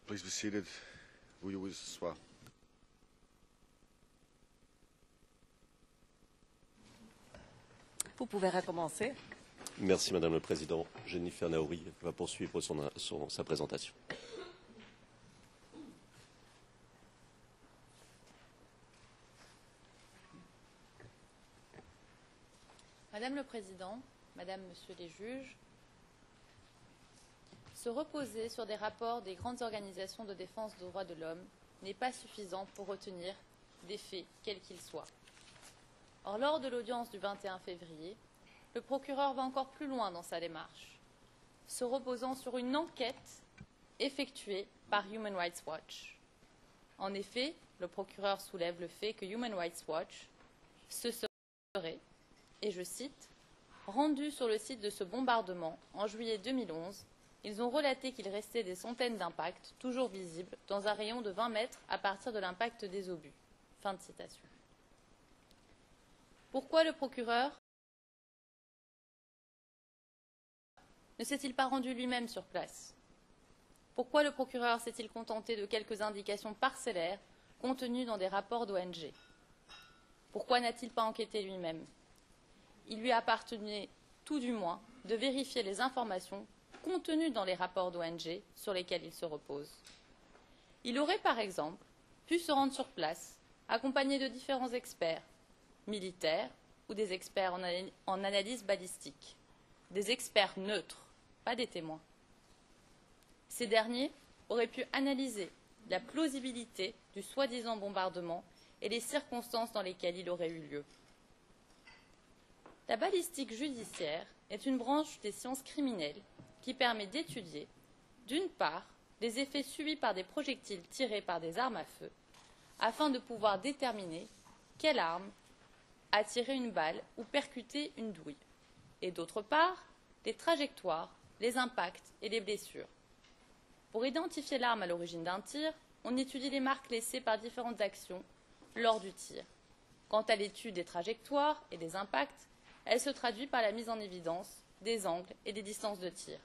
Please be seated. Veuillez vous asseoir. Vous pouvez recommencer. Merci Madame le Président. Jennifer Naouri va poursuivre sa présentation. Madame le Président, Madame, Monsieur les juges, se reposer sur des rapports des grandes organisations de défense des droits de l'homme n'est pas suffisant pour retenir des faits, quels qu'ils soient. Or, lors de l'audience du 21 février, le procureur va encore plus loin dans sa démarche, se reposant sur une enquête effectuée par Human Rights Watch. En effet, le procureur soulève le fait que Human Rights Watch se serait, et je cite, « rendu sur le site de ce bombardement en juillet 2011, ils ont relaté qu'il restait des centaines d'impacts, toujours visibles, dans un rayon de 20 mètres à partir de l'impact des obus. » Fin de citation. Pourquoi le procureur ne s'est-il pas rendu lui-même sur place? Pourquoi le procureur s'est-il contenté de quelques indications parcellaires contenues dans des rapports d'ONG? Pourquoi n'a-t-il pas enquêté lui-même? Il lui appartenait, tout du moins, de vérifier les informations contenues dans les rapports d'ONG sur lesquels il se repose. Il aurait, par exemple, pu se rendre sur place, accompagné de différents experts, militaires ou des experts en analyse balistique, des experts neutres, pas des témoins. Ces derniers auraient pu analyser la plausibilité du soi-disant bombardement et les circonstances dans lesquelles il aurait eu lieu. La balistique judiciaire est une branche des sciences criminelles qui permet d'étudier, d'une part, les effets subis par des projectiles tirés par des armes à feu, afin de pouvoir déterminer quelle arme a tiré une balle ou percuté une douille, et d'autre part, les trajectoires, les impacts et les blessures. Pour identifier l'arme à l'origine d'un tir, on étudie les marques laissées par différentes actions lors du tir. Quant à l'étude des trajectoires et des impacts, elle se traduit par la mise en évidence des angles et des distances de tir.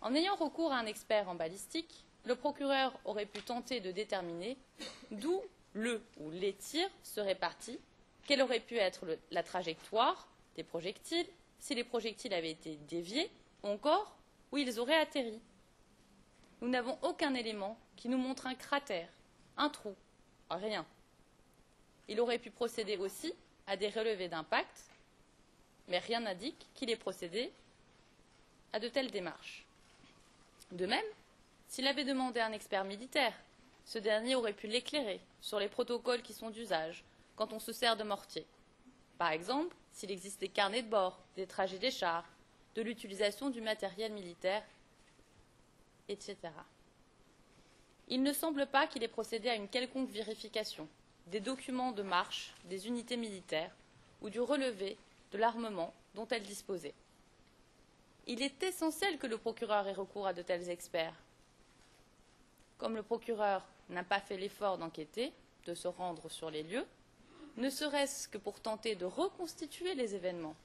En ayant recours à un expert en balistique, le procureur aurait pu tenter de déterminer d'où le ou les tirs seraient partis, quelle aurait pu être la trajectoire des projectiles, si les projectiles avaient été déviés, ou encore où ils auraient atterri. Nous n'avons aucun élément qui nous montre un cratère, un trou, rien. Il aurait pu procéder aussi à des relevés d'impact, mais rien n'indique qu'il ait procédé à de telles démarches. De même, s'il avait demandé à un expert militaire, ce dernier aurait pu l'éclairer sur les protocoles qui sont d'usage quand on se sert de mortier. Par exemple, s'il existe des carnets de bord, des trajets des chars, de l'utilisation du matériel militaire, etc. Il ne semble pas qu'il ait procédé à une quelconque vérification des documents de marche des unités militaires ou du relevé de l'armement dont elles disposaient. Il est essentiel que le procureur ait recours à de tels experts. Comme le procureur n'a pas fait l'effort d'enquêter, de se rendre sur les lieux, ne serait-ce que pour tenter de reconstituer les événements,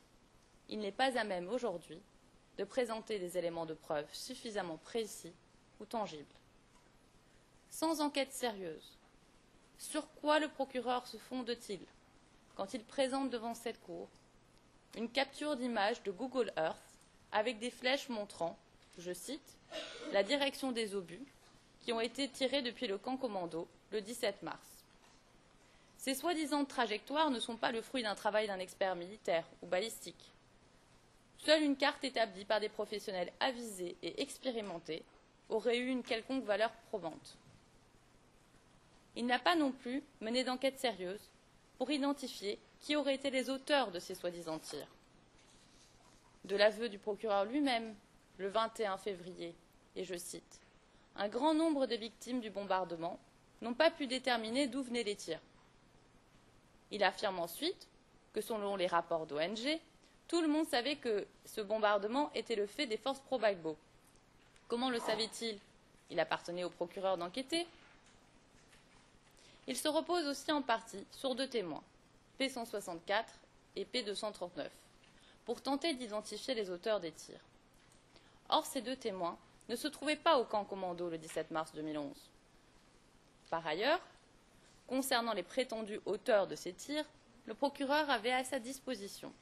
il n'est pas à même aujourd'hui de présenter des éléments de preuve suffisamment précis ou tangibles. Sans enquête sérieuse, sur quoi le procureur se fonde-t-il quand il présente devant cette cour une capture d'image de Google Earth avec des flèches montrant, je cite, la direction des obus qui ont été tirés depuis le camp commando le 17 mars. Ces soi-disant trajectoires ne sont pas le fruit d'un travail d'un expert militaire ou balistique. Seule une carte établie par des professionnels avisés et expérimentés aurait eu une quelconque valeur probante. Il n'a pas non plus mené d'enquête sérieuse pour identifier qui auraient été les auteurs de ces soi-disant tirs. De l'aveu du procureur lui-même, le 21 février, et je cite, « un grand nombre de victimes du bombardement n'ont pas pu déterminer d'où venaient les tirs. » Il affirme ensuite que selon les rapports d'ONG, tout le monde savait que ce bombardement était le fait des forces pro-Gbagbo. Comment le savait-il? Il appartenait au procureur d'enquêter. Il se repose aussi en partie sur deux témoins, P164 et P239, pour tenter d'identifier les auteurs des tirs. Or, ces deux témoins ne se trouvait pas au camp commando le 17 mars 2011. Par ailleurs, concernant les prétendus auteurs de ces tirs, le procureur avait à sa disposition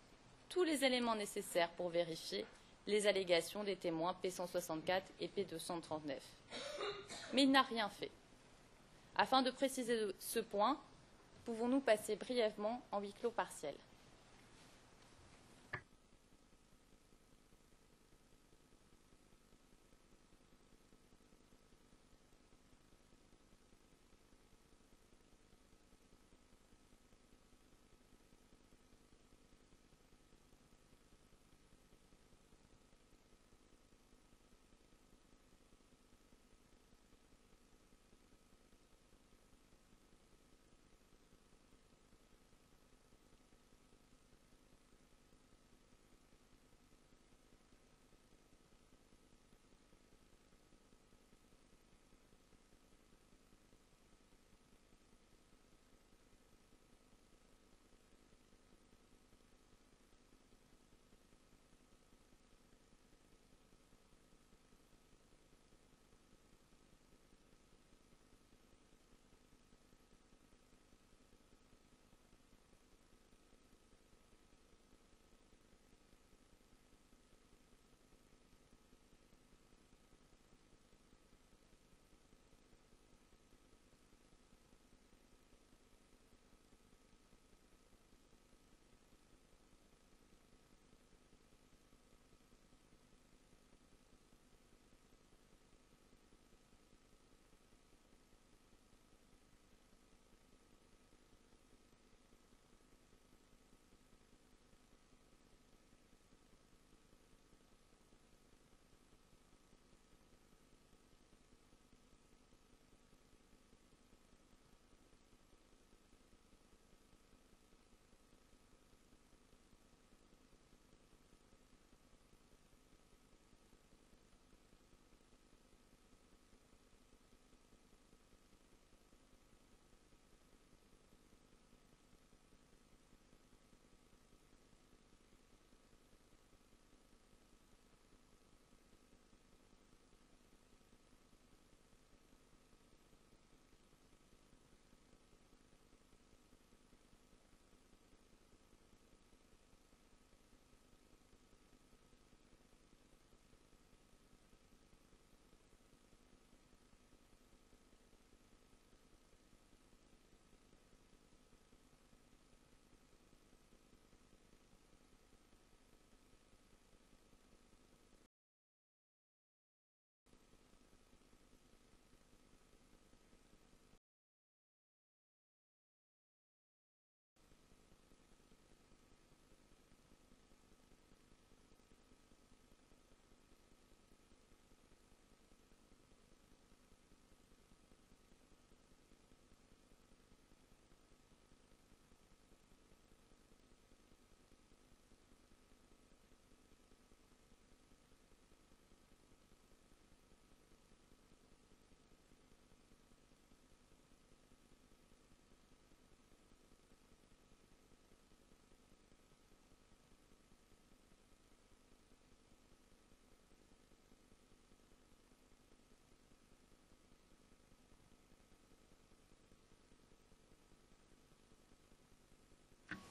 tous les éléments nécessaires pour vérifier les allégations des témoins P164 et P239. Mais il n'a rien fait. Afin de préciser ce point, pouvons-nous passer brièvement en huis clos partiel?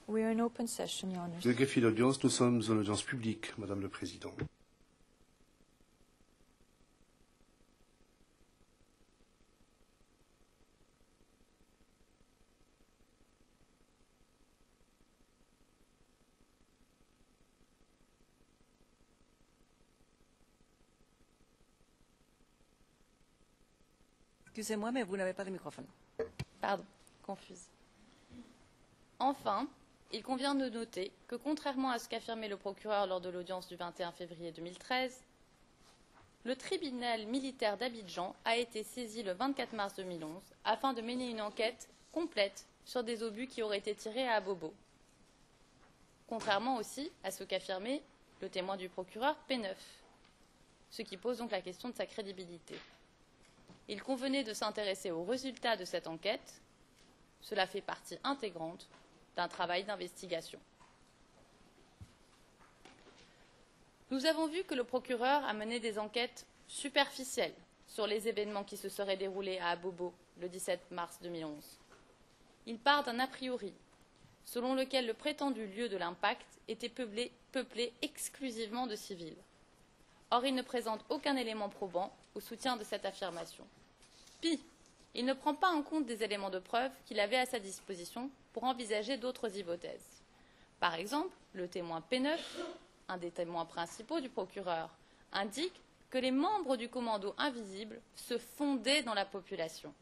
We are in open session, Your Honor. Le greffier d'audience, nous sommes en audience publique, Madame le Président. Excusez-moi, mais vous n'avez pas de microphone. Pardon, confuse. Enfin, il convient de noter que, contrairement à ce qu'affirmait le procureur lors de l'audience du 21 février 2013, le tribunal militaire d'Abidjan a été saisi le 24 mars 2011 afin de mener une enquête complète sur des obus qui auraient été tirés à Abobo. Contrairement aussi à ce qu'affirmait le témoin du procureur P9, ce qui pose donc la question de sa crédibilité. Il convenait de s'intéresser aux résultats de cette enquête. Cela fait partie intégrante d'un travail d'investigation. Nous avons vu que le procureur a mené des enquêtes superficielle sur les événements qui se seraient déroulés à Abobo le 17 mars 2011. Il part d'un a priori, selon lequel le prétendu lieu de l'impact était peuplé exclusivement de civils. Or, il ne présente aucun élément probant au soutien de cette affirmation. Pis, il ne prend pas en compte des éléments de preuve qu'il avait à sa disposition pour envisager d'autres hypothèses. Par exemple, le témoin P9, un des témoins principaux du procureur, indique que les membres du commando invisible se fondaient dans la population.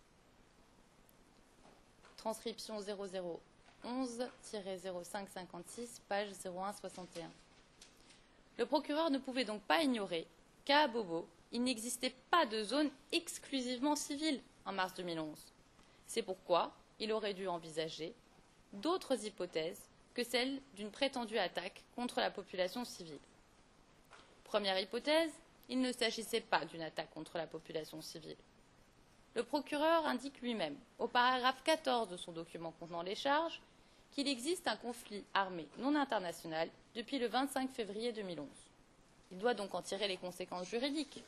Transcription 0011-0556, page 0161. Le procureur ne pouvait donc pas ignorer qu'à Abobo, il n'existait pas de zone exclusivement civile en mars 2011. C'est pourquoi il aurait dû envisager d'autres hypothèses que celle d'une prétendue attaque contre la population civile. Première hypothèse, il ne s'agissait pas d'une attaque contre la population civile. Le procureur indique lui-même, au paragraphe 14 de son document contenant les charges, qu'il existe un conflit armé non international depuis le 25 février 2011. Il doit donc en tirer les conséquences juridiques.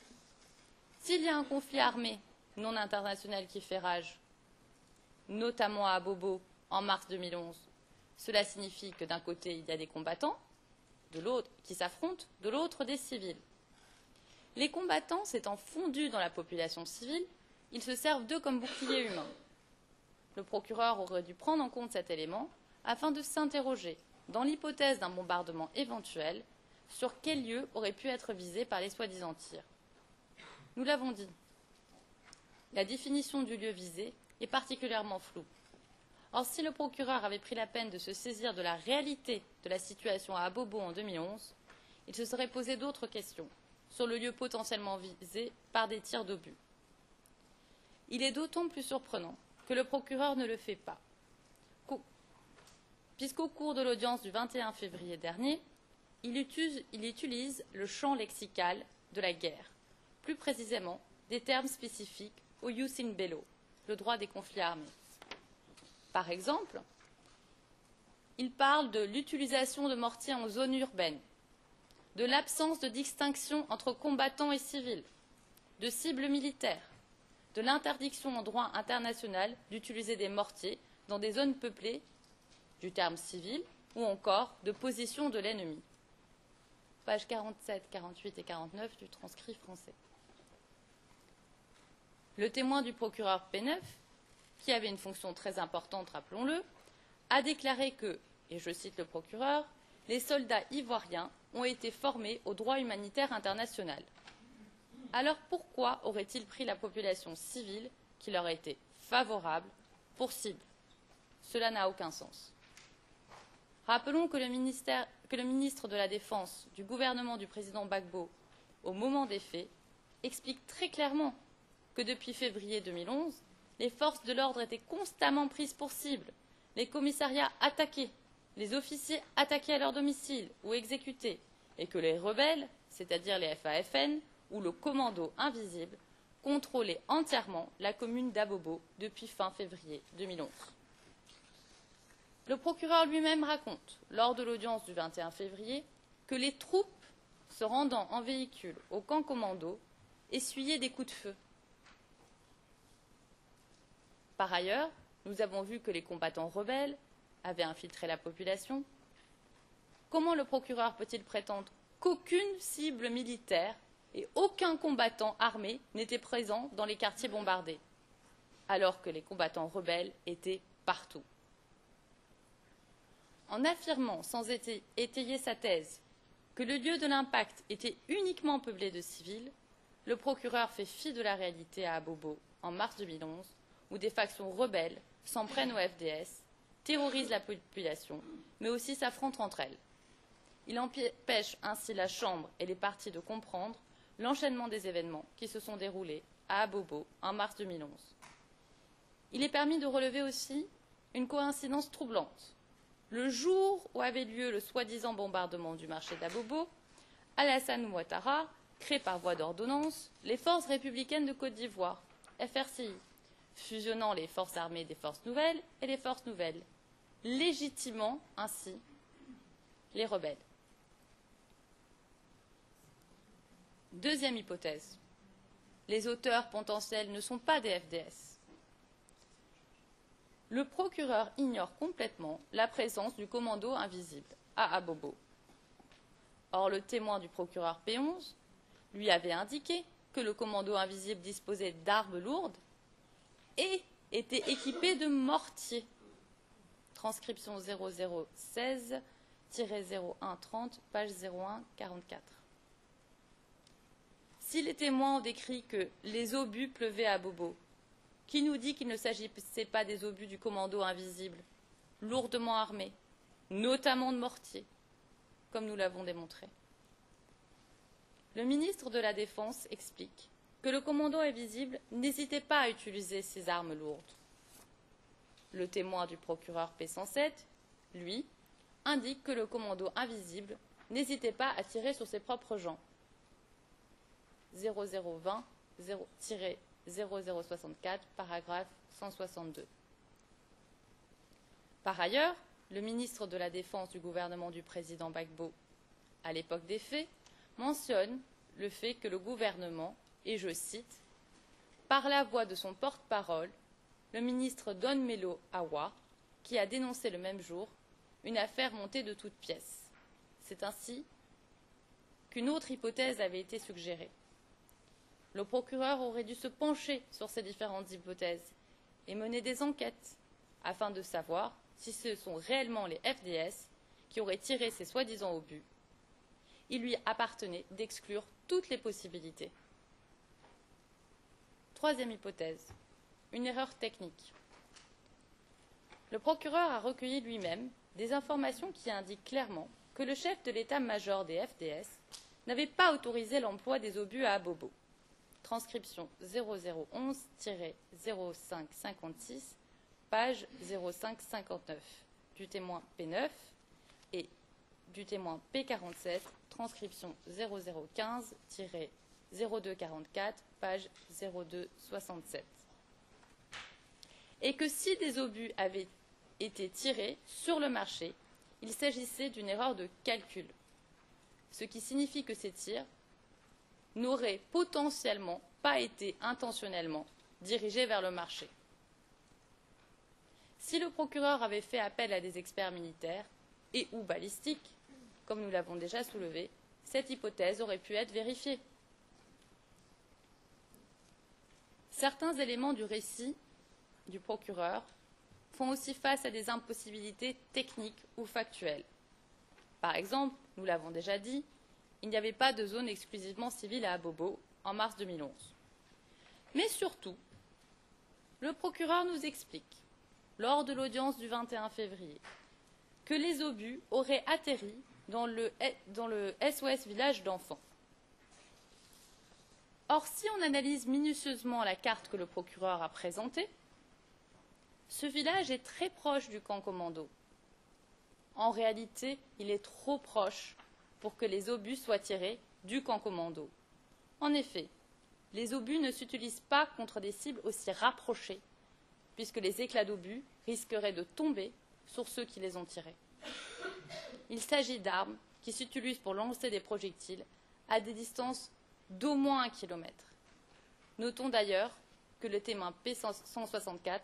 S'il y a un conflit armé non international qui fait rage, notamment à Abobo en mars 2011, cela signifie que d'un côté il y a des combattants, de l'autre qui s'affrontent, de l'autre des civils. Les combattants s'étant fondus dans la population civile, ils se servent d'eux comme bouclier humain. Le procureur aurait dû prendre en compte cet élément afin de s'interroger, dans l'hypothèse d'un bombardement éventuel, sur quel lieu aurait pu être visé par les soi-disant tirs. Nous l'avons dit, la définition du lieu visé est particulièrement floue. Or, si le procureur avait pris la peine de se saisir de la réalité de la situation à Abobo en 2011, il se serait posé d'autres questions sur le lieu potentiellement visé par des tirs d'obus. Il est d'autant plus surprenant que le procureur ne le fait pas, puisqu'au cours de l'audience du 21 février dernier, il utilise le champ lexical de la guerre, plus précisément des termes spécifiques au jus in bello, le droit des conflits armés. Par exemple, il parle de l'utilisation de mortiers en zone urbaine, de l'absence de distinction entre combattants et civils, de cibles militaires, de l'interdiction en droit international d'utiliser des mortiers dans des zones peuplées, du terme civil, ou encore de position de l'ennemi. Pages 47, 48 et 49 du transcrit français. Le témoin du procureur P9, qui avait une fonction très importante, rappelons-le, a déclaré que, et je cite le procureur, les soldats ivoiriens ont été formés au droit humanitaire international. Alors pourquoi auraient-ils pris la population civile qui leur était favorable pour cible? Cela n'a aucun sens. Rappelons que le ministre de la Défense du gouvernement du président Gbagbo, au moment des faits, explique très clairement que depuis février 2011, les forces de l'ordre étaient constamment prises pour cible, les commissariats attaqués, les officiers attaqués à leur domicile ou exécutés, et que les rebelles, c'est-à-dire les FAFN ou le commando invisible, contrôlaient entièrement la commune d'Abobo depuis fin février 2011. Le procureur lui-même raconte, lors de l'audience du 21 février, que les troupes se rendant en véhicule au camp commando essuyaient des coups de feu. Par ailleurs, nous avons vu que les combattants rebelles avaient infiltré la population. Comment le procureur peut-il prétendre qu'aucune cible militaire et aucun combattant armé n'était présent dans les quartiers bombardés, alors que les combattants rebelles étaient partout? En affirmant sans étayer sa thèse que le lieu de l'impact était uniquement peuplé de civils, le procureur fait fi de la réalité à Abobo en mars 2011, où des factions rebelles s'en prennent au FDS, terrorisent la population, mais aussi s'affrontent entre elles. Il empêche ainsi la Chambre et les partis de comprendre l'enchaînement des événements qui se sont déroulés à Abobo en mars 2011. Il est permis de relever aussi une coïncidence troublante. Le jour où avait lieu le soi-disant bombardement du marché d'Abobo, Alassane Ouattara crée par voie d'ordonnance les forces républicaines de Côte d'Ivoire, FRCI, fusionnant les forces armées des forces nouvelles et les forces nouvelles, légitimant ainsi les rebelles. Deuxième hypothèse. Les auteurs potentiels ne sont pas des FDS. Le procureur ignore complètement la présence du commando invisible à Abobo. Or, le témoin du procureur P11 lui avait indiqué que le commando invisible disposait d'armes lourdes et était équipé de mortiers. Transcription 0016-0130, page 0144. Si les témoins ont décrit que les obus pleuvaient à Bobo, qui nous dit qu'il ne s'agissait pas des obus du commando invisible, lourdement armés, notamment de mortiers, comme nous l'avons démontré? Le ministre de la Défense explique que le commando invisible n'hésitait pas à utiliser ces armes lourdes. Le témoin du procureur P107, lui, indique que le commando invisible n'hésitait pas à tirer sur ses propres gens. 0020-0064, paragraphe 162. Par ailleurs, le ministre de la Défense du gouvernement du président Gbagbo, à l'époque des faits, mentionne le fait que le gouvernement, et je cite, « par la voix de son porte-parole, le ministre Don Melo Awa, qui a dénoncé le même jour une affaire montée de toutes pièces. C'est ainsi qu'une autre hypothèse avait été suggérée. Le procureur aurait dû se pencher sur ces différentes hypothèses et mener des enquêtes afin de savoir si ce sont réellement les FDS qui auraient tiré ces soi-disant obus. Il lui appartenait d'exclure toutes les possibilités. Troisième hypothèse, une erreur technique. Le procureur a recueilli lui-même des informations qui indiquent clairement que le chef de l'état-major des FDS n'avait pas autorisé l'emploi des obus à Abobo. Transcription 0011-0556, page 0559, du témoin P9 et du témoin P47, transcription 0015-0244, page 0267. Et que si des obus avaient été tirés sur le marché, il s'agissait d'une erreur de calcul, ce qui signifie que ces tirs n'auraient potentiellement pas été intentionnellement dirigés vers le marché. Si le procureur avait fait appel à des experts militaires et ou balistiques, comme nous l'avons déjà soulevé, cette hypothèse aurait pu être vérifiée. Certains éléments du récit du procureur font aussi face à des impossibilités techniques ou factuelles. Par exemple, nous l'avons déjà dit, il n'y avait pas de zone exclusivement civile à Abobo en mars 2011. Mais surtout, le procureur nous explique, lors de l'audience du 21 février, que les obus auraient atterri dans le SOS village d'enfants. Or, si on analyse minutieusement la carte que le procureur a présentée, ce village est très proche du camp commando. En réalité, il est trop proche pour que les obus soient tirés du camp commando. En effet, les obus ne s'utilisent pas contre des cibles aussi rapprochées, puisque les éclats d'obus risqueraient de tomber sur ceux qui les ont tirés. Il s'agit d'armes qui s'utilisent pour lancer des projectiles à des distances d'au moins 1 kilomètre. Notons d'ailleurs que le témoin P164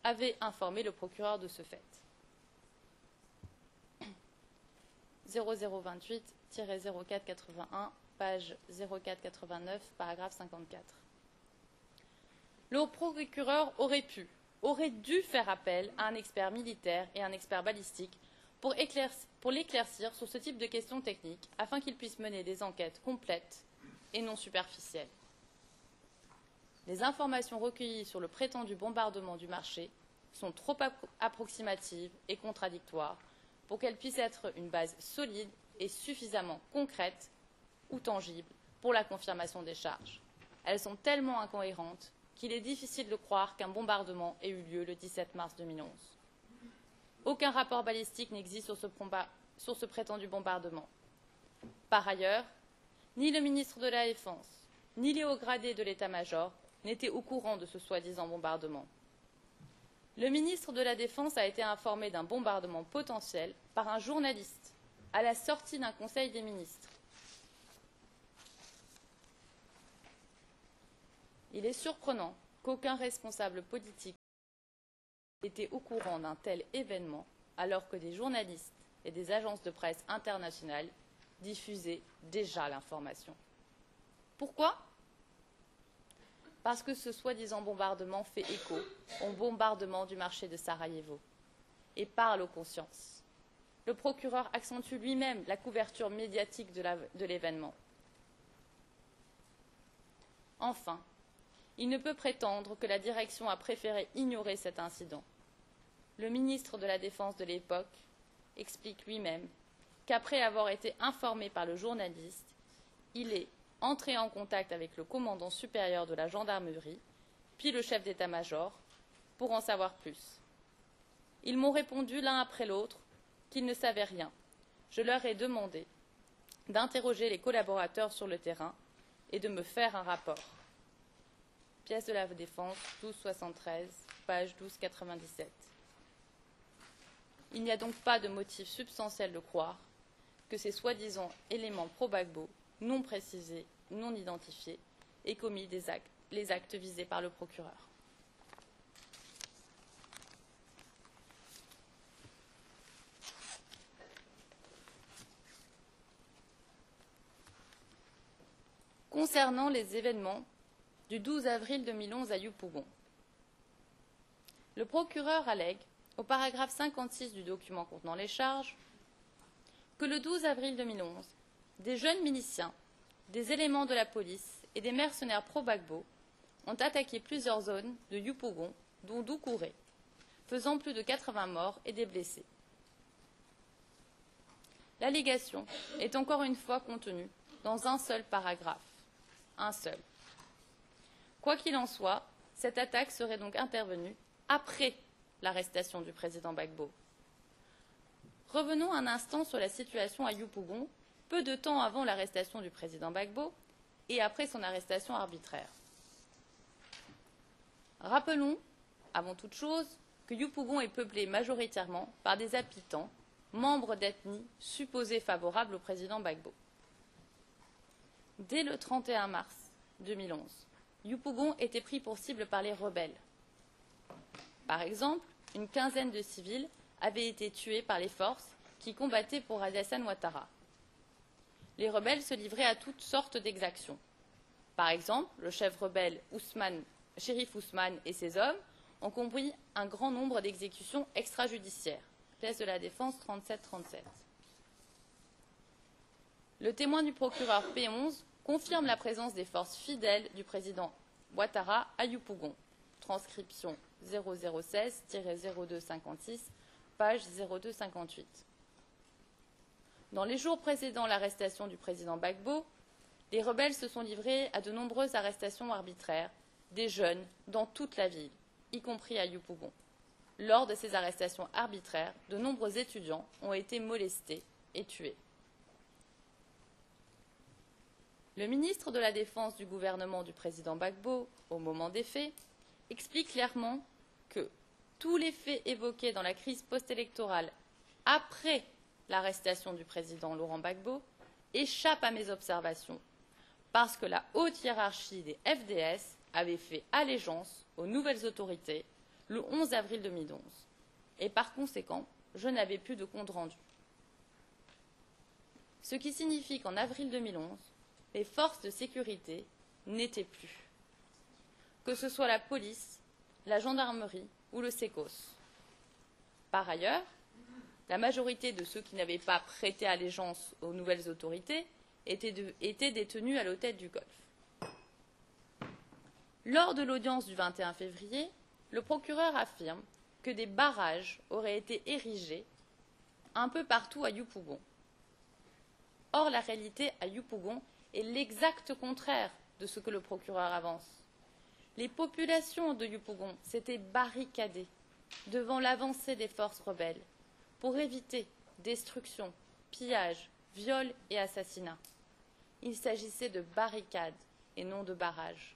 avait informé le procureur de ce fait. 0028-0481, page 0489, paragraphe 54. Le procureur aurait dû faire appel à un expert militaire et un expert balistique pour l'éclaircir sur ce type de questions techniques afin qu'il puisse mener des enquêtes complètes et non superficielles. Les informations recueillies sur le prétendu bombardement du marché sont trop approximatives et contradictoires pour qu'elles puissent être une base solide et suffisamment concrète ou tangible pour la confirmation des charges. Elles sont tellement incohérentes qu'il est difficile de croire qu'un bombardement ait eu lieu le 17 mars 2011. Aucun rapport balistique n'existe sur ce prétendu bombardement. Par ailleurs, ni le ministre de la Défense, ni les hauts gradés de l'état-major n'étaient au courant de ce soi-disant bombardement. Le ministre de la Défense a été informé d'un bombardement potentiel par un journaliste à la sortie d'un conseil des ministres. Il est surprenant qu'aucun responsable politique n'ait été au courant d'un tel événement, alors que des journalistes et des agences de presse internationales diffusaient déjà l'information. Pourquoi? Parce que ce soi-disant bombardement fait écho au bombardement du marché de Sarajevo et parle aux consciences. Le procureur accentue lui-même la couverture médiatique de l'événement. Enfin, il ne peut prétendre que la direction a préféré ignorer cet incident. Le ministre de la Défense de l'époque explique lui-même qu'après avoir été informé par le journaliste, il est entré en contact avec le commandant supérieur de la gendarmerie, puis le chef d'état-major, pour en savoir plus. Ils m'ont répondu l'un après l'autre qu'ils ne savaient rien. Je leur ai demandé d'interroger les collaborateurs sur le terrain et de me faire un rapport. Pièce de la Défense, 1273, page 1297. Il n'y a donc pas de motif substantiel de croire que ces soi-disant éléments pro-Gbagbo, non précisés, non identifiés, aient commis les actes visés par le procureur. Concernant les événements du 12 avril 2011 à Yupougon, le procureur allègue, au paragraphe 56 du document contenant les charges, que le 12 avril 2011, des jeunes miliciens, des éléments de la police et des mercenaires pro-Gbagbo ont attaqué plusieurs zones de Yupougon, dont Doucouré, faisant plus de 80 morts et des blessés. L'allégation est encore une fois contenue dans un seul paragraphe. Un seul. Quoi qu'il en soit, cette attaque serait donc intervenue après l'arrestation du président Gbagbo. Revenons un instant sur la situation à Yupougon, peu de temps avant l'arrestation du président Gbagbo et après son arrestation arbitraire. Rappelons, avant toute chose, que Yupougon est peuplé majoritairement par des habitants, membres d'ethnies supposées favorables au président Gbagbo. Dès le 31 mars 2011, Yupougon était pris pour cible par les rebelles. Par exemple, une quinzaine de civils avaient été tués par les forces qui combattaient pour Alassane Ouattara. Les rebelles se livraient à toutes sortes d'exactions. Par exemple, le chef rebelle Chérif Ousmane et ses hommes ont compris un grand nombre d'exécutions extrajudiciaires. Pièce de la Défense 37-37. Le témoin du procureur P11 confirme la présence des forces fidèles du président Ouattara à Yupougon. Transcription 0016-0256, page 0258. Dans les jours précédant l'arrestation du président Gbagbo, les rebelles se sont livrés à de nombreuses arrestations arbitraires des jeunes dans toute la ville, y compris à Yupougon. Lors de ces arrestations arbitraires, de nombreux étudiants ont été molestés et tués. Le ministre de la Défense du gouvernement du président Gbagbo, au moment des faits, explique clairement que tous les faits évoqués dans la crise post-électorale après l'arrestation du président Laurent Gbagbo échappent à mes observations parce que la haute hiérarchie des FDS avait fait allégeance aux nouvelles autorités le 11 avril 2011 et par conséquent, je n'avais plus de compte rendu. Ce qui signifie qu'en avril 2011, les forces de sécurité n'étaient plus. Que ce soit la police, la gendarmerie ou le SECOS. Par ailleurs, la majorité de ceux qui n'avaient pas prêté allégeance aux nouvelles autorités étaient détenus à l'hôtel du Golfe. Lors de l'audience du 21 février, le procureur affirme que des barrages auraient été érigés un peu partout à Yupougon. Or, la réalité à Yupougon est l'exact contraire de ce que le procureur avance. Les populations de Yupougon s'étaient barricadées devant l'avancée des forces rebelles pour éviter destruction, pillage, viol et assassinat. Il s'agissait de barricades et non de barrages.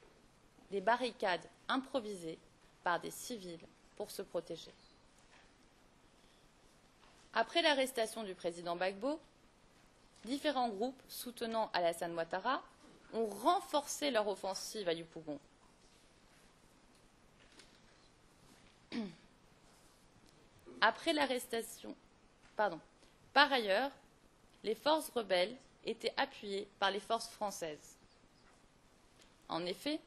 Des barricades improvisées par des civils pour se protéger. Après l'arrestation du président Gbagbo, différents groupes soutenant Alassane Ouattara ont renforcé leur offensive à Yupougon. Par ailleurs, les forces rebelles étaient appuyées par les forces françaises. En effet,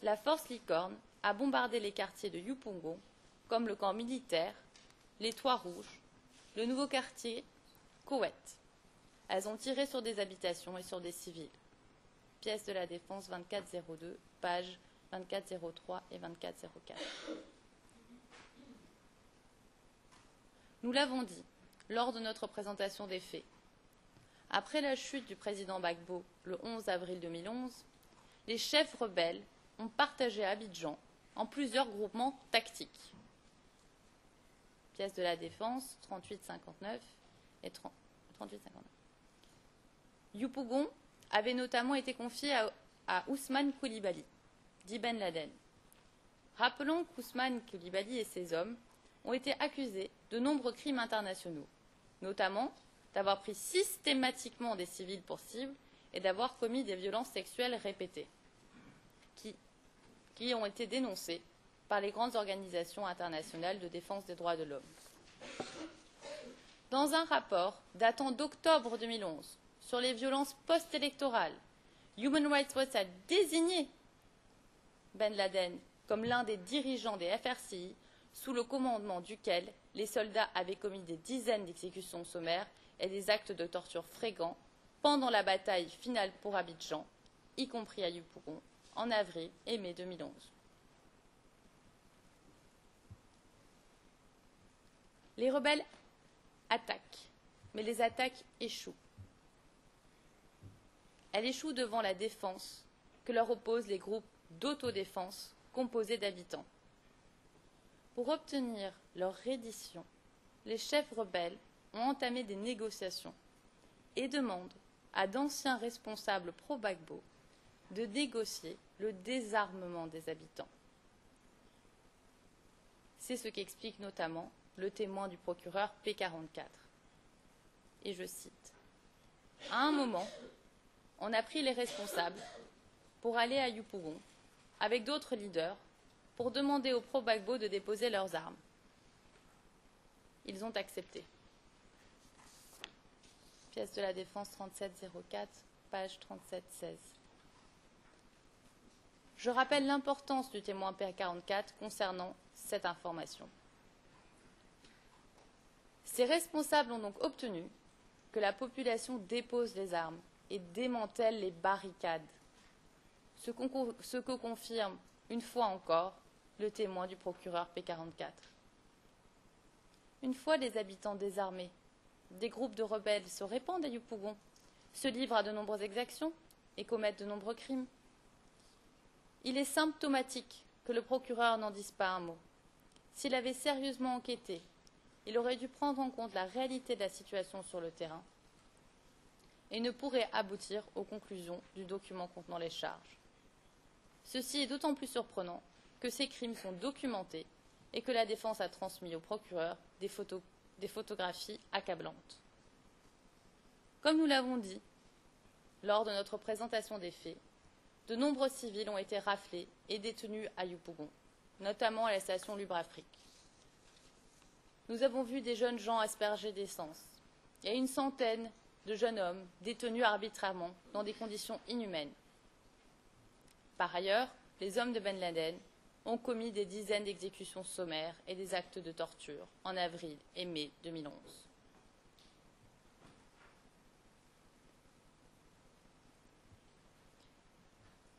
la force Licorne a bombardé les quartiers de Yupougon, comme le camp militaire, les Toits Rouges, le nouveau quartier Koweït. Elles ont tiré sur des habitations et sur des civils. Pièce de la Défense 2402, pages 2403 et 2404. Nous l'avons dit lors de notre présentation des faits. Après la chute du président Gbagbo le 11 avril 2011, les chefs rebelles ont partagé Abidjan en plusieurs groupements tactiques. Pièce de la Défense 3859 et 3859. Yupougon avait notamment été confié à Ousmane Coulibaly, dit Ben Laden. Rappelons qu'Ousmane Coulibaly et ses hommes ont été accusés de nombreux crimes internationaux, notamment d'avoir pris systématiquement des civils pour cible et d'avoir commis des violences sexuelles répétées, qui ont été dénoncées par les grandes organisations internationales de défense des droits de l'homme. Dans un rapport datant d'octobre 2011 sur les violences post-électorales, Human Rights Watch a désigné Ben Laden comme l'un des dirigeants des FRCI sous le commandement duquel les soldats avaient commis des dizaines d'exécutions sommaires et des actes de torture fréquents pendant la bataille finale pour Abidjan, y compris à Yupougon, en avril et mai 2011. Les rebelles attaquent, mais les attaques échouent. Elles échouent devant la défense que leur opposent les groupes d'autodéfense composés d'habitants. Pour obtenir leur reddition, les chefs rebelles ont entamé des négociations et demandent à d'anciens responsables pro-Gbagbo de négocier le désarmement des habitants. C'est ce qu'explique notamment le témoin du procureur P44. Et je cite, « À un moment, on a pris les responsables pour aller à Yupougon avec d'autres leaders pour demander aux pro-Gbagbo de déposer leurs armes. Ils ont accepté. » Pièce de la Défense 3704, page 3716. Je rappelle l'importance du témoin P44 concernant cette information. Ces responsables ont donc obtenu que la population dépose les armes et démantèle les barricades, ce que confirme, une fois encore, le témoin du procureur P44. Une fois les habitants désarmés, des groupes de rebelles se répandent à Yupougon, se livrent à de nombreuses exactions et commettent de nombreux crimes. Il est symptomatique que le procureur n'en dise pas un mot. S'il avait sérieusement enquêté, il aurait dû prendre en compte la réalité de la situation sur le terrain et ne pourrait aboutir aux conclusions du document contenant les charges. Ceci est d'autant plus surprenant que ces crimes sont documentés et que la défense a transmis au procureur des photographies accablantes. Comme nous l'avons dit lors de notre présentation des faits, de nombreux civils ont été raflés et détenus à Yupougon, notamment à la station Lubre-Afrique. Nous avons vu des jeunes gens aspergés d'essence et une centaine de jeunes hommes détenus arbitrairement dans des conditions inhumaines. Par ailleurs, les hommes de Ben Laden ont commis des dizaines d'exécutions sommaires et des actes de torture en avril et mai 2011.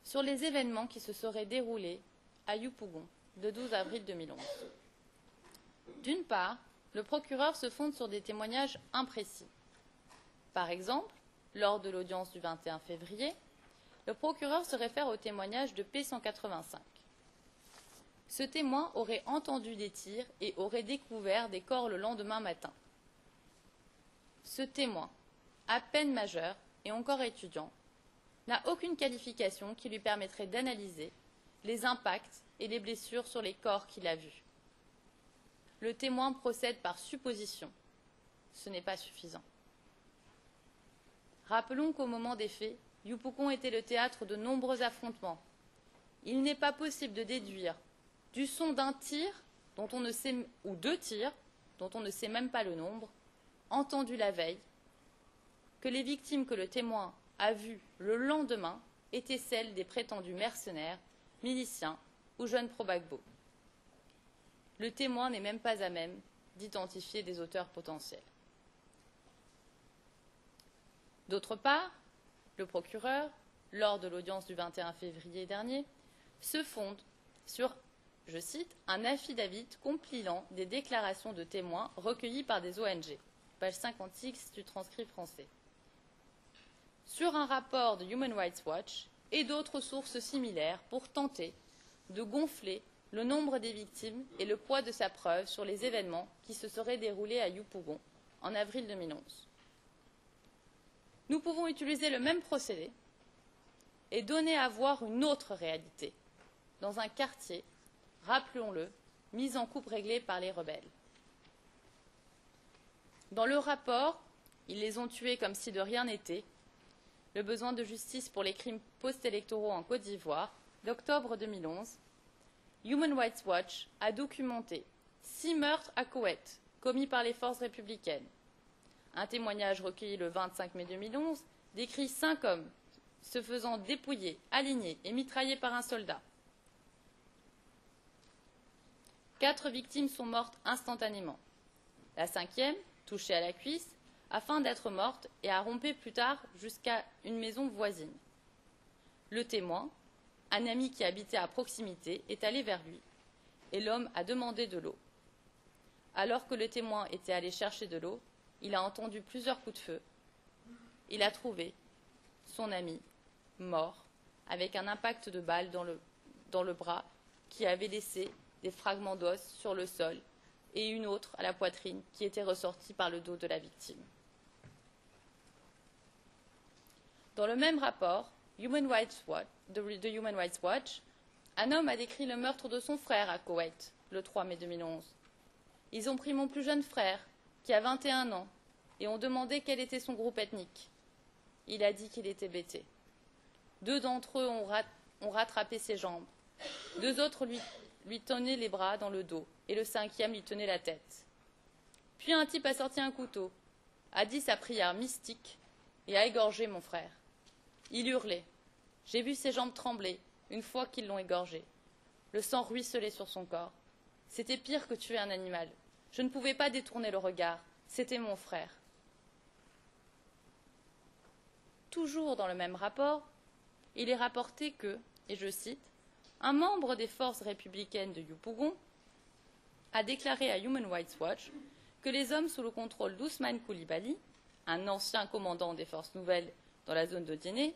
Sur les événements qui se seraient déroulés à Yupougon le 12 avril 2011. D'une part, le procureur se fonde sur des témoignages imprécis. Par exemple, lors de l'audience du 21 février, le procureur se réfère au témoignage de P185. Ce témoin aurait entendu des tirs et aurait découvert des corps le lendemain matin. Ce témoin, à peine majeur et encore étudiant, n'a aucune qualification qui lui permettrait d'analyser les impacts et les blessures sur les corps qu'il a vus. Le témoin procède par supposition. Ce n'est pas suffisant. Rappelons qu'au moment des faits, Yupougon était le théâtre de nombreux affrontements. Il n'est pas possible de déduire du son d'un tir, dont on ne sait, ou deux tirs, dont on ne sait même pas le nombre, entendues la veille, que les victimes que le témoin a vues le lendemain étaient celles des prétendus mercenaires, miliciens ou jeunes pro-Gbagbo. Le témoin n'est même pas à même d'identifier des auteurs potentiels. D'autre part, le procureur, lors de l'audience du 21 février dernier, se fonde sur, je cite, un affidavit compilant des déclarations de témoins recueillies par des ONG, page 56 du transcrit français, sur un rapport de Human Rights Watch et d'autres sources similaires pour tenter de gonfler le nombre des victimes et le poids de sa preuve sur les événements qui se seraient déroulés à Yopougon en avril 2011. Nous pouvons utiliser le même procédé et donner à voir une autre réalité, dans un quartier, rappelons-le, mis en coupe réglée par les rebelles. Dans le rapport, ils les ont tués comme si de rien n'était, le besoin de justice pour les crimes post-électoraux en Côte d'Ivoire, d'octobre 2011, Human Rights Watch a documenté 6 meurtres à Koweït commis par les forces républicaines. Un témoignage recueilli le 25 mai 2011 décrit 5 hommes se faisant dépouiller, alignés et mitraillés par un soldat. 4 victimes sont mortes instantanément. La 5e, touchée à la cuisse, a faim d'être morte et a rampé plus tard jusqu'à une maison voisine. Le témoin, un ami qui habitait à proximité, est allé vers lui et l'homme a demandé de l'eau. Alors que le témoin était allé chercher de l'eau, il a entendu plusieurs coups de feu. Il a trouvé son ami mort avec un impact de balle dans le bras qui avait laissé des fragments d'os sur le sol et une autre à la poitrine qui était ressortie par le dos de la victime. Dans le même rapport de Human Rights Watch, un homme a décrit le meurtre de son frère à Koweït le 3 mai 2011. Ils ont pris mon plus jeune frère, qui a 21 ans, et ont demandé quel était son groupe ethnique. Il a dit qu'il était bété. 2 d'entre eux ont rattrapé ses jambes. 2 autres lui tenaient les bras dans le dos, et le 5e lui tenait la tête. Puis un type a sorti un couteau, a dit sa prière mystique et a égorgé mon frère. Il hurlait. J'ai vu ses jambes trembler une fois qu'ils l'ont égorgé. Le sang ruisselait sur son corps. C'était pire que tuer un animal. Je ne pouvais pas détourner le regard. C'était mon frère. Toujours dans le même rapport, il est rapporté que, et je cite, un membre des forces républicaines de Yopougon a déclaré à Human Rights Watch que les hommes sous le contrôle d'Ousmane Coulibaly, un ancien commandant des forces nouvelles dans la zone de Djenné,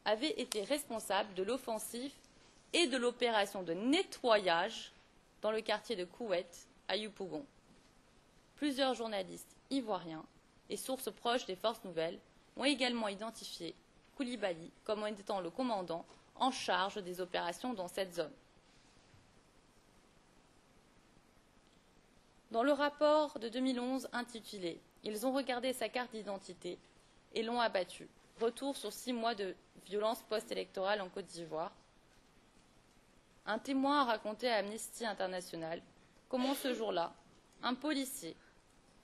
avaient été responsables de l'offensive et de l'opération de nettoyage dans le quartier de Koweït à Yopougon. Plusieurs journalistes ivoiriens et sources proches des forces nouvelles ont également identifié Coulibaly comme étant le commandant en charge des opérations dans cette zone. Dans le rapport de 2011 intitulé « Ils ont regardé sa carte d'identité et l'ont abattu. Retour sur 6 mois de violence post-électorale en Côte d'Ivoire », un témoin a raconté à Amnesty International comment ce jour-là, un policier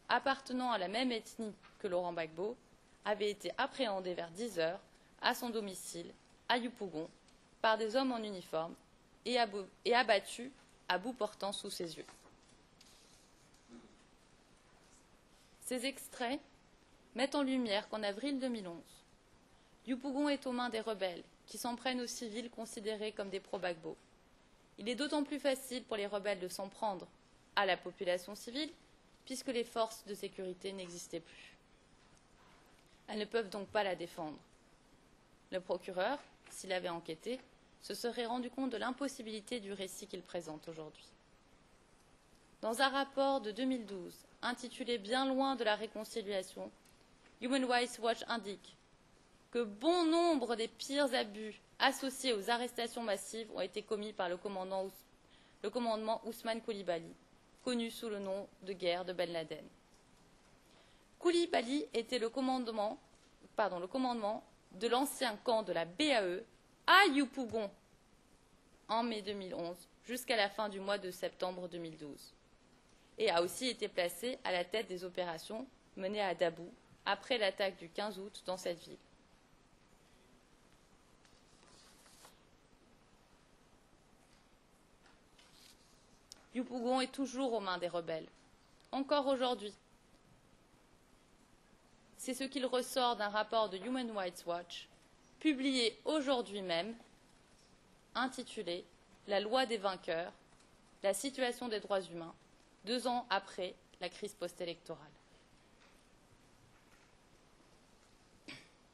appartenant à la même ethnie que Laurent Gbagbo avait été appréhendé vers 10 heures à son domicile à Yopougon par des hommes en uniforme et abattu à bout portant sous ses yeux. Ces extraits mettent en lumière qu'en avril 2011, Yopougon est aux mains des rebelles qui s'en prennent aux civils considérés comme des pro-Gbagbo. Il est d'autant plus facile pour les rebelles de s'en prendre à la population civile puisque les forces de sécurité n'existaient plus. Elles ne peuvent donc pas la défendre. Le procureur, s'il avait enquêté, se serait rendu compte de l'impossibilité du récit qu'il présente aujourd'hui. Dans un rapport de 2012, intitulé « Bien loin de la réconciliation », Human Rights Watch indique que bon nombre des pires abus associés aux arrestations massives ont été commis par le commandement Ousmane Coulibaly, connu sous le nom de guerre de Ben Laden. Coulibaly était le commandement de l'ancien camp de la BAE à Yopougon en mai 2011 jusqu'à la fin du mois de septembre 2012. et a aussi été placé à la tête des opérations menées à Dabou après l'attaque du 15 août dans cette ville. Yupougon est toujours aux mains des rebelles, encore aujourd'hui. C'est ce qu'il ressort d'un rapport de Human Rights Watch, publié aujourd'hui même, intitulé « La loi des vainqueurs, la situation des droits humains, 2 ans après la crise post-électorale ».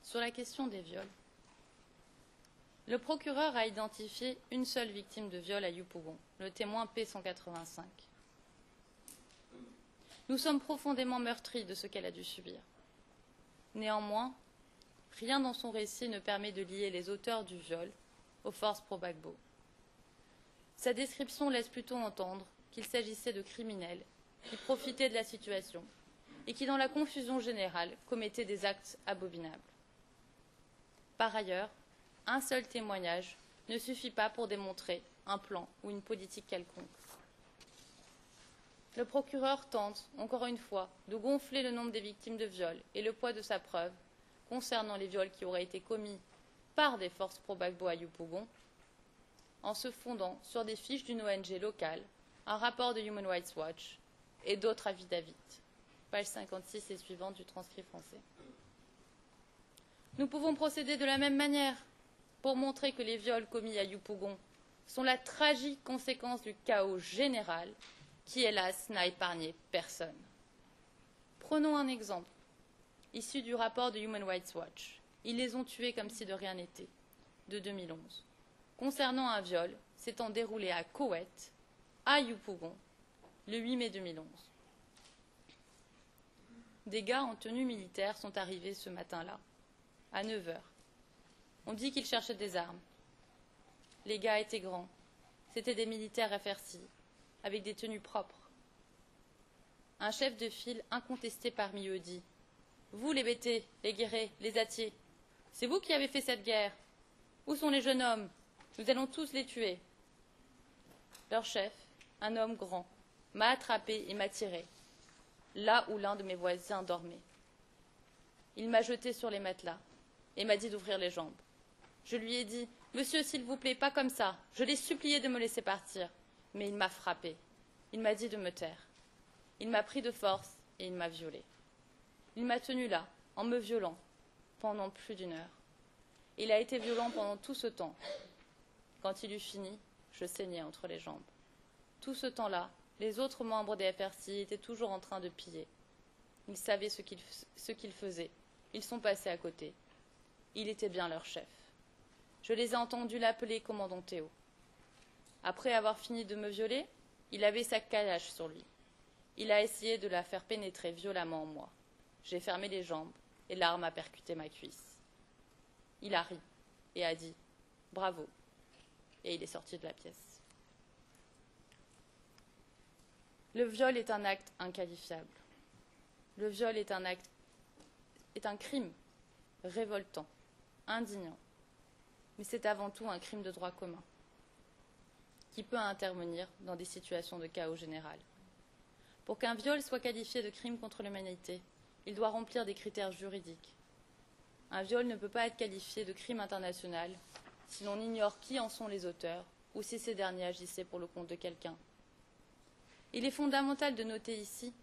Sur la question des viols, le procureur a identifié une seule victime de viol à Yupougon, le témoin P185. Nous sommes profondément meurtris de ce qu'elle a dû subir. Néanmoins, rien dans son récit ne permet de lier les auteurs du viol aux forces pro-Gbagbo. Sa description laisse plutôt entendre qu'il s'agissait de criminels qui profitaient de la situation et qui, dans la confusion générale, commettaient des actes abominables. Par ailleurs, un seul témoignage ne suffit pas pour démontrer un plan ou une politique quelconque. Le procureur tente, encore une fois, de gonfler le nombre des victimes de viol et le poids de sa preuve concernant les viols qui auraient été commis par des forces pro-Gbagbo à Yupougon, en se fondant sur des fiches d'une ONG locale, un rapport de Human Rights Watch et d'autres affidavits. Page 56 et suivante du transcrit français. Nous pouvons procéder de la même manière pour montrer que les viols commis à Yupougon sont la tragique conséquence du chaos général qui, hélas, n'a épargné personne. Prenons un exemple, issu du rapport de Human Rights Watch. Ils les ont tués comme si de rien n'était, de 2011, concernant un viol s'étant déroulé à Koweït, à Yupougon, le 8 mai 2011. Des gars en tenue militaire sont arrivés ce matin-là, à 9 h. On dit qu'ils cherchaient des armes. Les gars étaient grands. C'étaient des militaires FRC, avec des tenues propres. Un chef de file incontesté parmi eux dit « Vous, les bêtés, les guerriers, les attiers, c'est vous qui avez fait cette guerre. Où sont les jeunes hommes? Nous allons tous les tuer. » Leur chef, un homme grand, m'a attrapé et m'a tiré, là où l'un de mes voisins dormait. Il m'a jeté sur les matelas et m'a dit d'ouvrir les jambes. Je lui ai dit « Monsieur, s'il vous plaît, pas comme ça. Je l'ai supplié de me laisser partir. » Mais il m'a frappé. Il m'a dit de me taire. Il m'a pris de force et il m'a violée. Il m'a tenue là, en me violant, pendant plus d'1 heure. Il a été violent pendant tout ce temps. Quand il eut fini, je saignais entre les jambes. Tout ce temps-là, les autres membres des FRC étaient toujours en train de piller. Ils savaient ce qu'ils faisaient. Ils sont passés à côté. Il était bien leur chef. Je les ai entendus l'appeler commandant Théo. Après avoir fini de me violer, il avait sa calache sur lui. Il a essayé de la faire pénétrer violemment en moi. J'ai fermé les jambes et l'arme a percuté ma cuisse. Il a ri et a dit « Bravo » et il est sorti de la pièce. Le viol est un acte inqualifiable. Le viol est un crime révoltant, indignant. Mais c'est avant tout un crime de droit commun qui peut intervenir dans des situations de chaos général. Pour qu'un viol soit qualifié de crime contre l'humanité, il doit remplir des critères juridiques. Un viol ne peut pas être qualifié de crime international si l'on ignore qui en sont les auteurs ou si ces derniers agissaient pour le compte de quelqu'un. Il est fondamental de noter ici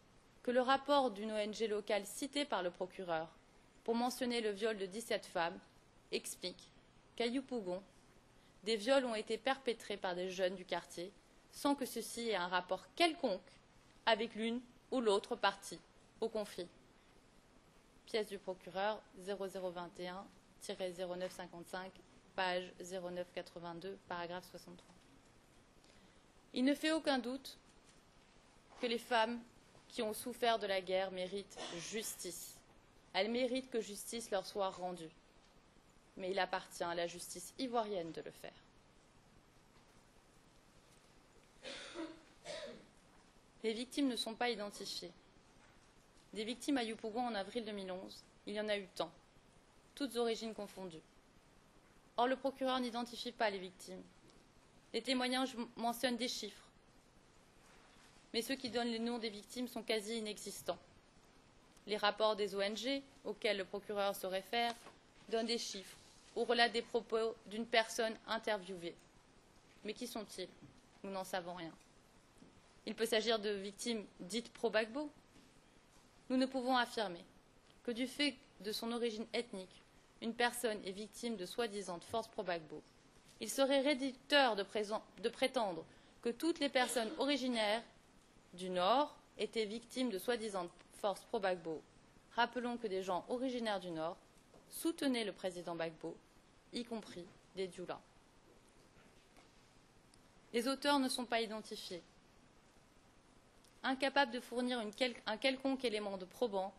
que le rapport d'une ONG locale citée par le procureur pour mentionner le viol de 17 femmes explique qu'à Yupougon, des viols ont été perpétrés par des jeunes du quartier sans que ceci ait un rapport quelconque avec l'une ou l'autre partie au conflit. Pièce du procureur 0021-0955, page 0982, paragraphe 63. Il ne fait aucun doute que les femmes qui ont souffert de la guerre méritent justice. Elles méritent que justice leur soit rendue. Mais il appartient à la justice ivoirienne de le faire. Les victimes ne sont pas identifiées. Des victimes à Yupougon en avril 2011, il y en a eu tant, toutes origines confondues. Or, le procureur n'identifie pas les victimes. Les témoignages mentionnent des chiffres. mais ceux qui donnent les noms des victimes sont quasi inexistants. Les rapports des ONG, auxquels le procureur se réfère, donnent des chiffres ou relatent des propos d'une personne interviewée. Mais qui sont-ils? Nous n'en savons rien. Il peut s'agir de victimes dites pro-Gbagbo. Nous ne pouvons affirmer que du fait de son origine ethnique, une personne est victime de soi-disant forces pro-Gbagbo. Il serait réducteur de prétendre que toutes les personnes originaires du Nord étaient victimes de soi-disant forces pro-Gbagbo. Rappelons que des gens originaires du Nord soutenaient le président Gbagbo, y compris des Dioula. Les auteurs ne sont pas identifiés. Incapable de fournir un quelconque élément de probant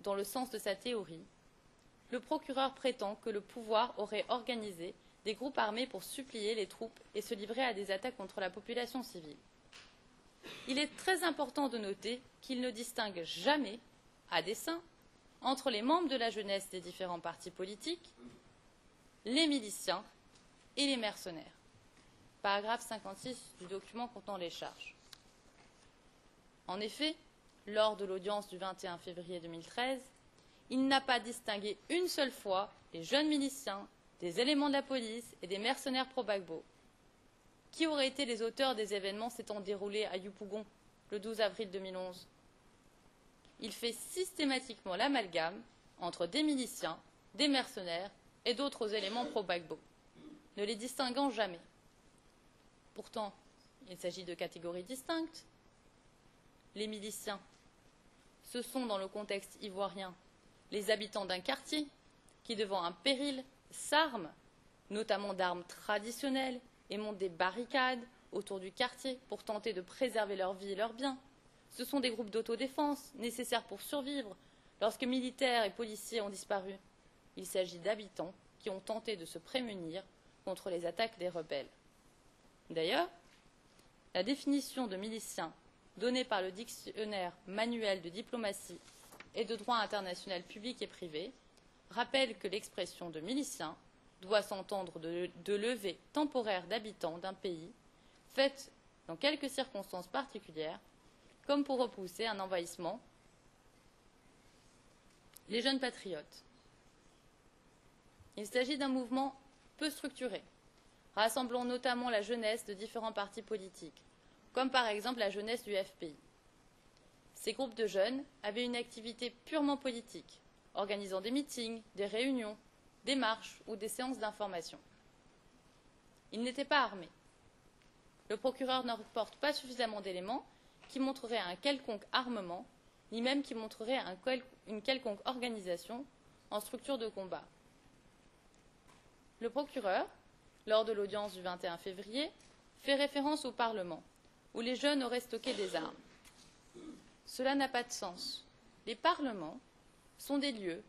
dans le sens de sa théorie, le procureur prétend que le pouvoir aurait organisé des groupes armés pour supplier les troupes et se livrer à des attaques contre la population civile. Il est très important de noter qu'il ne distingue jamais, à dessein, entre les membres de la jeunesse des différents partis politiques, les miliciens et les mercenaires. Paragraphe 56 du document contenant les charges. En effet, lors de l'audience du 21 février 2013, il n'a pas distingué une seule fois les jeunes miliciens des éléments de la police et des mercenaires pro-Gbagbo. Qui auraient été les auteurs des événements s'étant déroulés à Yopougon le 12 avril 2011? Il fait systématiquement l'amalgame entre des miliciens, des mercenaires et d'autres éléments pro-Gbagbo, ne les distinguant jamais. Pourtant, il s'agit de catégories distinctes. Les miliciens, ce sont dans le contexte ivoirien les habitants d'un quartier qui, devant un péril, s'arment, notamment d'armes traditionnelles, et montent des barricades autour du quartier pour tenter de préserver leur vie et leurs biens. Ce sont des groupes d'autodéfense nécessaires pour survivre lorsque militaires et policiers ont disparu. Il s'agit d'habitants qui ont tenté de se prémunir contre les attaques des rebelles. D'ailleurs, la définition de milicien donnée par le dictionnaire manuel de diplomatie et de droit international public et privé rappelle que l'expression de milicien doit s'entendre de levée temporaire d'habitants d'un pays, faite dans quelques circonstances particulières, comme pour repousser un envahissement. Les jeunes patriotes. Il s'agit d'un mouvement peu structuré, rassemblant notamment la jeunesse de différents partis politiques, comme par exemple la jeunesse du FPI. Ces groupes de jeunes avaient une activité purement politique, organisant des meetings, des réunions, des marches ou des séances d'information. Ils n'étaient pas armés. Le procureur ne reporte pas suffisamment d'éléments qui montreraient un quelconque armement, ni même qui montreraient une quelconque organisation en structure de combat. Le procureur, lors de l'audience du 21 février, fait référence au Parlement, où les jeunes auraient stocké des armes. Cela n'a pas de sens. Les parlements sont des lieux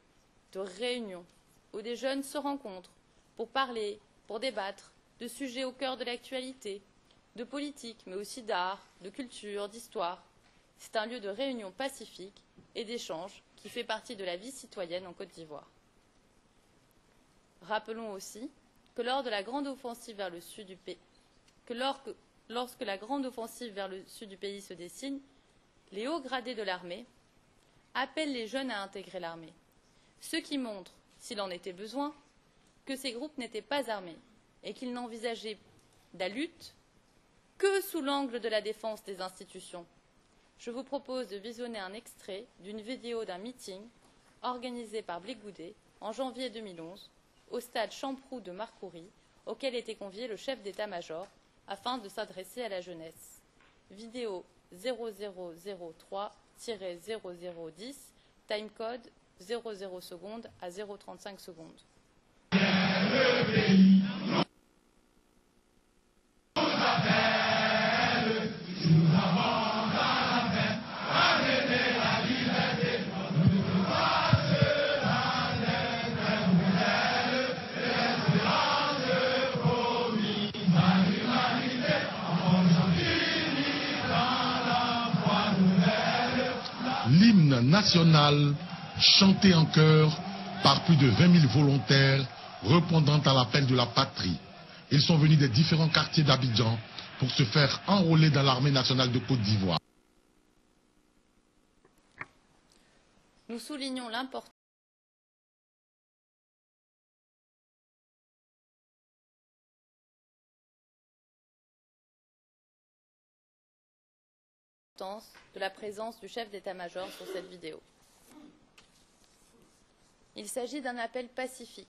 de réunion où des jeunes se rencontrent pour parler, pour débattre de sujets au cœur de l'actualité, de politique, mais aussi d'art, de culture, d'histoire. C'est un lieu de réunion pacifique et d'échange qui fait partie de la vie citoyenne en Côte d'Ivoire. Rappelons aussi que lors de la grande offensive vers le sud du pays, lorsque la grande offensive vers le sud du pays se dessine, les hauts gradés de l'armée appellent les jeunes à intégrer l'armée, ce qui montre, s'il en était besoin, que ces groupes n'étaient pas armés et qu'ils n'envisageaient la lutte que sous l'angle de la défense des institutions. Je vous propose de visionner un extrait d'une vidéo d'un meeting organisé par Blégoudet en janvier 2011 au stade Champroux de Marcouri, auquel était convié le chef d'état-major afin de s'adresser à la jeunesse. Vidéo 0003-0010, timecode 00 secondes à 0,35 secondes. L'hymne national chanté en chœur par plus de 20 000 volontaires répondant à l'appel de la patrie. Ils sont venus des différents quartiers d'Abidjan pour se faire enrôler dans l'armée nationale de Côte d'Ivoire. nous soulignons l'importance de la présence du chef d'état-major sur cette vidéo. Il s'agit d'un appel pacifique.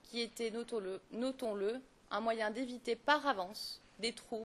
Qui était, notons-le, un moyen d'éviter par avance des troubles